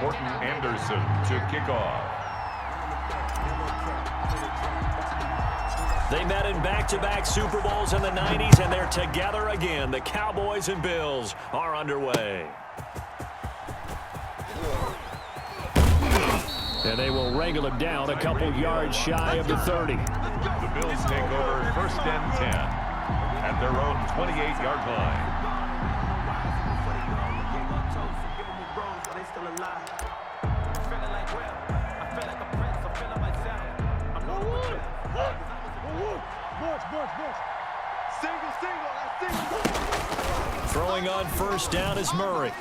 Morton Anderson to kick off. They met in back-to-back Super Bowls in the 90s, and they're together again. The Cowboys and Bills are underway. And they will wrangle him down a couple yards shy of the 30. The Bills take over 1st and 10 at their own 28-yard line. Throwing on 1st down is Murray.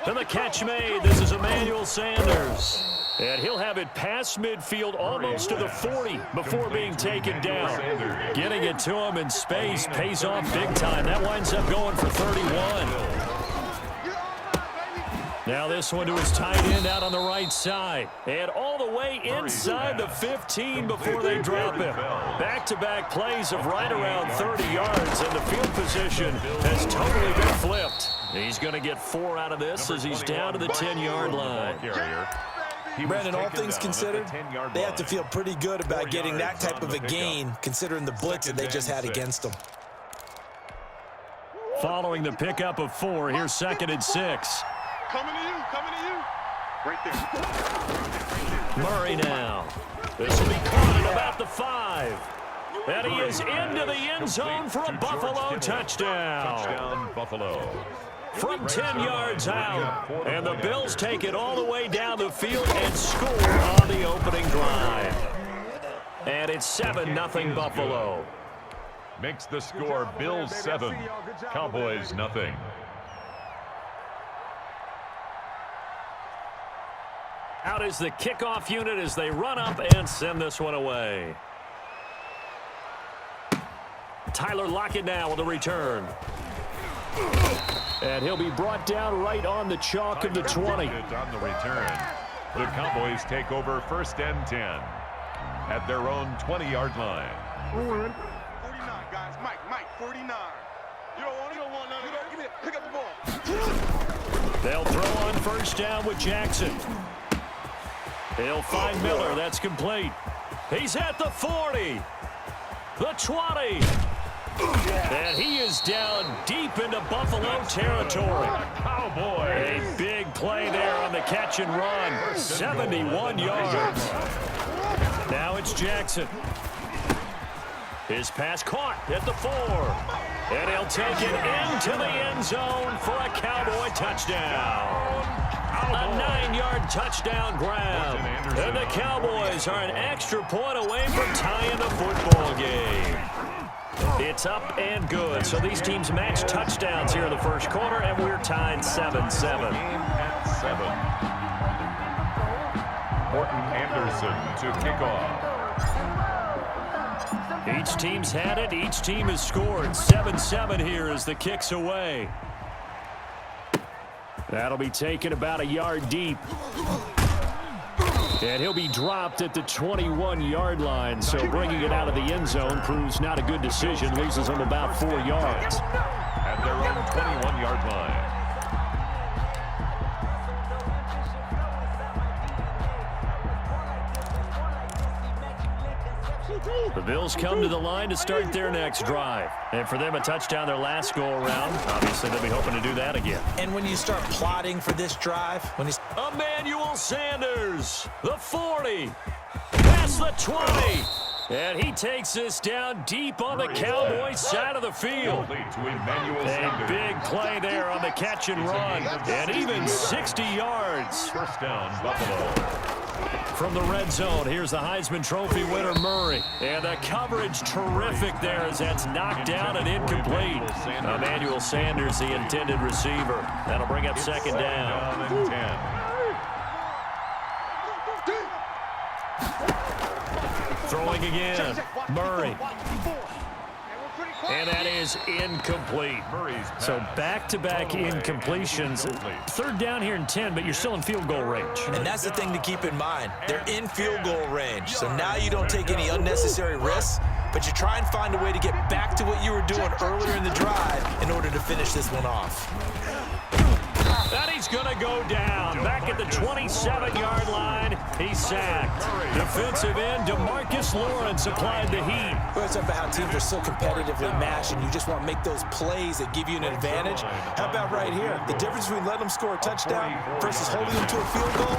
And the catch made. This is Emmanuel Sanders. And he'll have it past midfield almost to the 40 before being taken down. Getting it to him in space pays off big time. That winds up going for 31. Now this one to his tight end out on the right side. And all the way inside the 15 before they drop him. Back-to-back plays of right around 30 yards, and the field position has totally been flipped. He's going to get 4 out of this as he's down to the 10-yard line. Brandon, all things considered, they have to feel pretty good about getting that type of a gain, considering the blitz that they just had against them. Following the pickup of 4, here's 2nd and 6. Coming to you. Right there. Murray now. This will be caught at about the 5. And he is into the end zone for a Buffalo touchdown. Touchdown, Buffalo. From 10 yards out. And the Bills take it all the way down the field and score on the opening drive. And it's 7-0 Buffalo. Makes the score Bills 7, Cowboys nothing. Out is the kickoff unit as they run up and send this one away. Tyler Lockett now with a return. And he'll be brought down right on the chalk of the 20. On the return, the Cowboys take over 1st and 10 at their own 20-yard line. 49, guys. Mike, 49. You don't want none of that. Give me it. Pick up the ball. They'll throw on 1st down with Jackson. He'll find Miller. That's complete. He's at the 40. The 20. And he is down deep into Buffalo territory. Cowboys. A big play there on the catch and run. 71 yards. Now it's Jackson. His pass caught at the 4. And he'll take it into the end zone for a Cowboy touchdown. A 9-yard touchdown grab. And the Cowboys are an extra point away from tying the football game. It's up and good. So these teams match touchdowns here in the 1st quarter, and we're tied 7-7. Game at 7. Morton Anderson to kick off. Each team's had it. Each team has scored. 7-7 here as the kick's away. That'll be taken about a yard deep. And he'll be dropped at the 21-yard line. So bringing it out of the end zone proves not a good decision. Loses him about 4 yards. At their own 21-yard line. The Bills come to the line to start their next drive. And for them, a touchdown their last go-around. Obviously, they'll be hoping to do that again. And when you start plotting for this drive, when it's Emmanuel Sanders, the 40, past the 20. And he takes this down deep on the Cowboys side of the field. A big play there on the catch and run. And even 60 yards. 1st down, Buffalo. From the red zone, here's the Heisman Trophy winner, Murray. And the coverage terrific there as that's knocked down and incomplete. Emmanuel Sanders, the intended receiver. That'll bring up 2nd down. 10. Throwing again, Murray. And that is incomplete. So back-to-back incompletions. 3rd down here and 10, but you're still in field goal range. And that's the thing to keep in mind. They're in field goal range. So now you don't take any unnecessary risks, but you try and find a way to get back to what you were doing earlier in the drive in order to finish this one off. And he's going to go down. Back at the 27-yard line, he's sacked. Defensive end DeMarcus Lawrence applied the heat. We're talking about how teams are so competitively matched, and you just want to make those plays that give you an advantage. How about right here? The difference between letting them score a touchdown versus holding them to a field goal,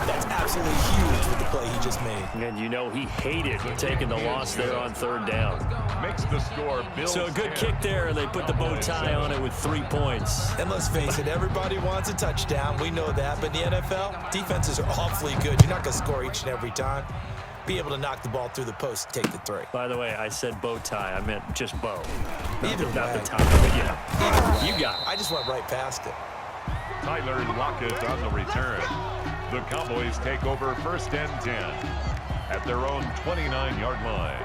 that's absolutely huge with the play he just made. And you know he hated taking the loss there on third down. Makes the score. So a good kick there, and they put the bow tie on it with 3 points. And let's face it, everybody wants a touchdown. We know that. But in the NFL, defenses are awfully good. You're not going to score each and every time. Be able to knock the ball through the post and take the 3. By the way, I said bow tie. I meant just bow. Either not way. the tie, but yeah. You got it. I just went right past it. Tyler Lockett on the return. The Cowboys take over 1st and 10 at their own 29-yard line.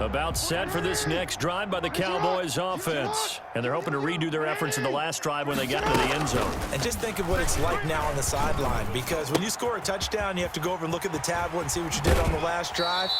About set for this next drive by the Cowboys offense. And they're hoping to redo their efforts in the last drive when they got into the end zone. And just think of what it's like now on the sideline, because when you score a touchdown, you have to go over and look at the tablet and see what you did on the last drive.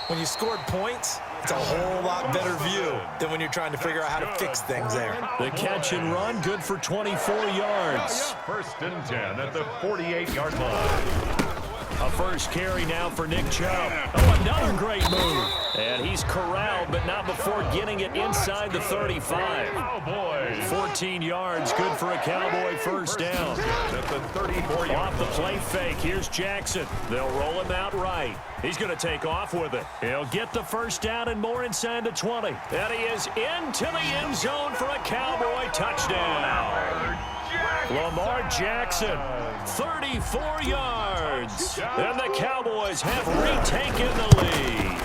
When you scored points, it's a whole lot better view than when you're trying to figure out how to fix things there. The catch and run, good for 24 yards. 1st and 10 at the 48-yard line. A first carry now for Nick Chubb. Oh, another great move. And he's corralled, but not before getting it inside the 35. Cowboys. 14 yards, good for a Cowboy first down. At the 34-yard Off the play fake, here's Jackson. They'll roll him out right. He's going to take off with it. He'll get the first down and more inside the 20. And he is into the end zone for a Cowboy touchdown. Lamar Jackson, 34 yards. And the Cowboys have retaken the lead.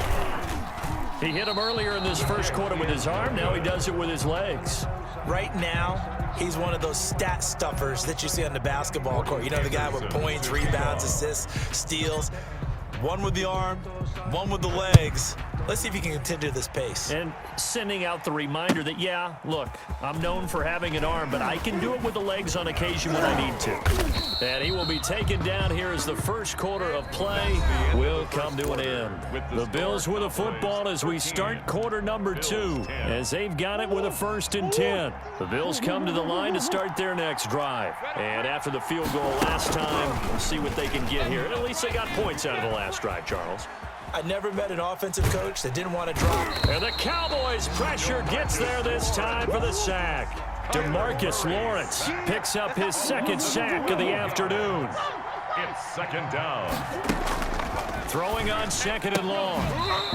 He hit him earlier in this first quarter with his arm. Now he does it with his legs. Right now, he's one of those stat stuffers that you see on the basketball court. You know, the guy with points, rebounds, assists, steals. One with the arm, one with the legs. Let's see if he can continue this pace. And sending out the reminder that, yeah, look, I'm known for having an arm, but I can do it with the legs on occasion when I need to. And he will be taken down here as the first quarter of play will come to an end. The Bills with a football as we start quarter number 2, as they've got it with a 1st and 10. The Bills come to the line to start their next drive. And after the field goal last time, we'll see what they can get here. And at least they got points out of the last drive, Charles. I never met an offensive coach that didn't want to drop. And the Cowboys pressure gets there this time for the sack. DeMarcus Lawrence picks up his 2nd sack of the afternoon. It's 2nd down. Throwing on 2nd and long.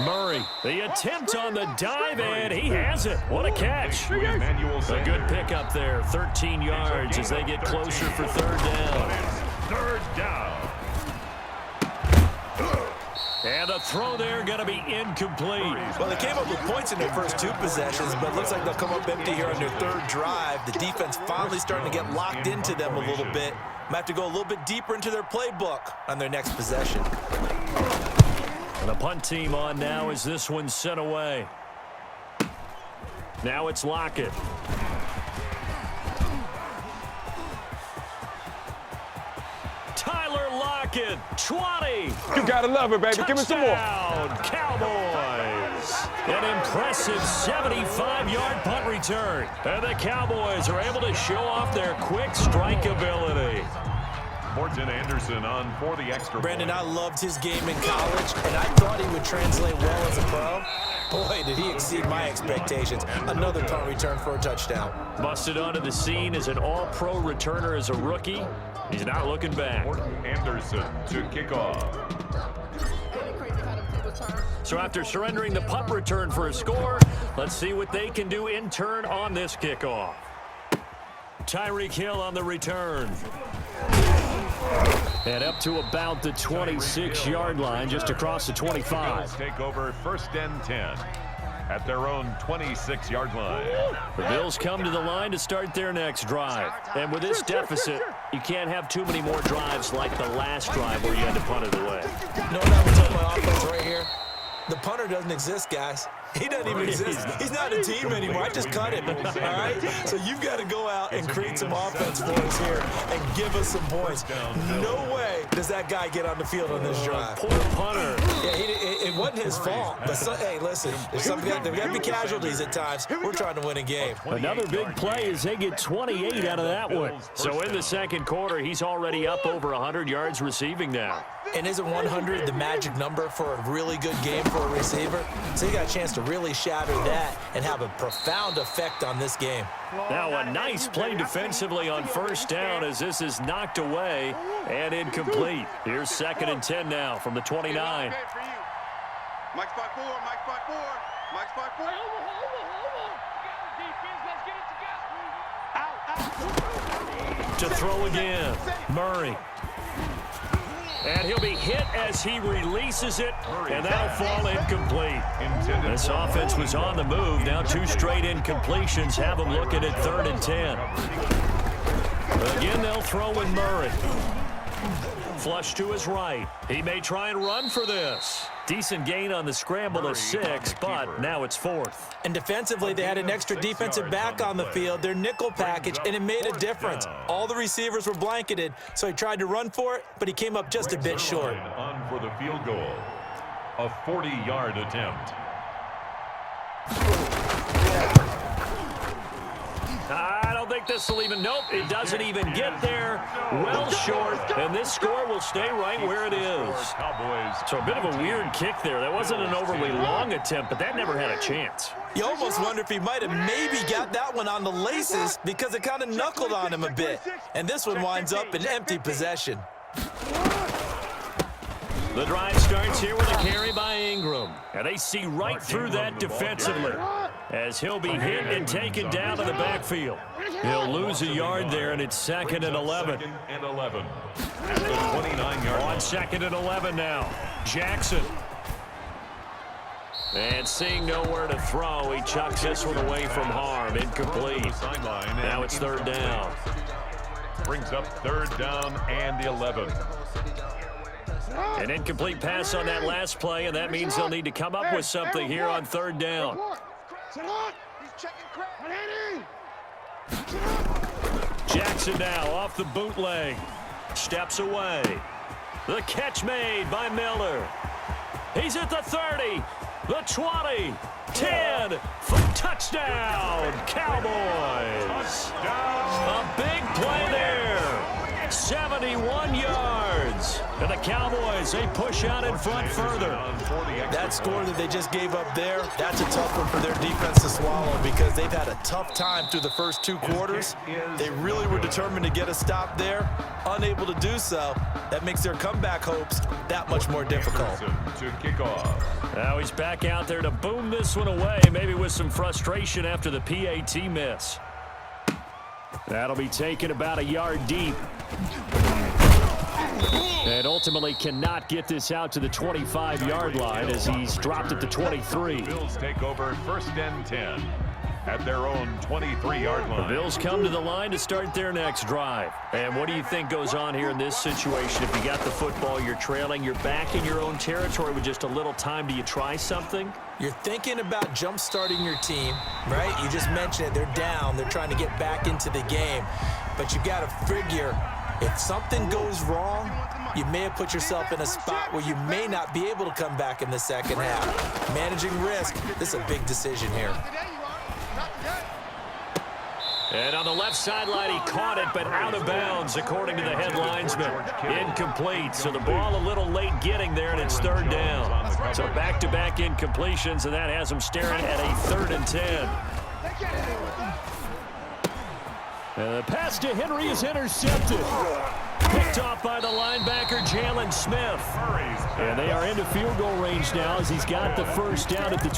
Murray, the attempt on the dive, and he has it. What a catch. A good pickup there, 13 yards as they get closer for 3rd down. 3rd down. And the throw there going to be incomplete. Well, they came up with points in their first 2 possessions, but it looks like they'll come up empty here on their 3rd drive. The defense finally starting to get locked into them a little bit. Might have to go a little bit deeper into their playbook on their next possession. And the punt team on now as this one's sent away. Now it's Lockett. Tyler Lockett, 20. You gotta love it, baby. Give me some more. Cowboys. An impressive 75-yard punt return. And the Cowboys are able to show off their quick strike ability. Morton Anderson on for the extra Brandon, point. I loved his game in college, and I thought he would translate well as a pro. Boy, did he exceed my expectations. Another punt return for a touchdown. Busted onto the scene as an all-pro returner as a rookie. He's not looking back. Morton Anderson to kick off. So after surrendering the punt return for a score, let's see what they can do in turn on this kickoff. Tyreek Hill on the return. And up to about the 26-yard line, just across the 25. Take over 1st and 10 at their own 26-yard line. The Bills come to the line to start their next drive. And with this deficit, you can't have too many more drives like the last drive where you had to punt it away. You know what I would tell my offense right here? The punter doesn't exist, guys. He doesn't even exist. He's not a team anymore. I just cut him, all right? So you've got to go out and create some offense for us here and give us some points. No way does that guy get on the field on this drive. Poor punter. Yeah, it wasn't his fault. But, hey, listen, there's got to be casualties at times. We're trying to win a game. Another big play as they get 28 out of that one. So in the second quarter, he's already up over 100 yards receiving now. And isn't 100 the magic number for a really good game for a receiver? So you got a chance to really shatter that and have a profound effect on this game. Now a nice play defensively on first down as this is knocked away and incomplete. Here's 2nd and 10 now from the 29. Mike's 5-4, Mike's 5-4, Mike's 5-4. To throw again, Murray. And he'll be hit as he releases it, and that'll fall incomplete. This offense was on the move. Now 2 straight incompletions have them looking at 3rd and 10. Again, they'll throw in Murray. Flush to his right. He may try and run for this. Decent gain on the scramble of 6, but now it's 4th. And defensively, they had an extra defensive back on the field, their nickel package, and it made a difference. All the receivers were blanketed, so he tried to run for it, but he came up just a bit short. On for the field goal. A 40-yard attempt. I don't think this will even, nope, it doesn't even get there. Well short, and this score will stay right where it is. So a bit of a weird kick there. That wasn't an overly long attempt, but that never had a chance. You almost wonder if he might have maybe got that one on the laces because it kind of knuckled on him a bit. And this one winds up in empty possession. The drive starts here with a carry by Ingram. And they see right through that defensively as he'll be hit and taken down to the backfield. He'll lose a yard there, and it's 2nd and 11. 2nd and 11. At the 29-yard line. On 2nd and 11 now. Jackson. And seeing nowhere to throw, he chucks this one away from harm. Incomplete. Now it's 3rd down. Brings up 3rd down and 11. An incomplete pass on that last play, and that means they'll need to come up with something here on 3rd down. Jackson now off the bootleg. Steps away. The catch made by Miller. He's at the 30, the 20, 10, for touchdown, Cowboys. A big play there. 71 yards. And the Cowboys, they push out in front further. That score that they just gave up there, that's a tough one for their defense to swallow because they've had a tough time through the first 2 quarters. They really were determined to get a stop there, unable to do so. That makes their comeback hopes that much more difficult. To kick off. Now he's back out there to boom this one away, maybe with some frustration after the PAT miss. That'll be taken about a yard deep. And ultimately cannot get this out to the 25-yard line as he's dropped at the 23. Bills take over 1st and 10 at their own 23-yard line. The Bills come to the line to start their next drive. And what do you think goes on here in this situation? If you got the football, you're trailing, you're back in your own territory with just a little time. Do you try something? You're thinking about jump-starting your team, right? You just mentioned it. They're down. They're trying to get back into the game. But you got to figure if something goes wrong, you may have put yourself in a spot where you may not be able to come back in the second half. Managing risk, this is a big decision here. And on the left sideline, he caught it, but out of bounds, according to the head linesman. Incomplete, so the ball a little late getting there, and it's 3rd down. So back-to-back incompletions, and that has him staring at a 3rd and 10. And the pass to Henry is intercepted. Picked off by the linebacker, Jalen Smith. And they are into field goal range now as he's got the first down at the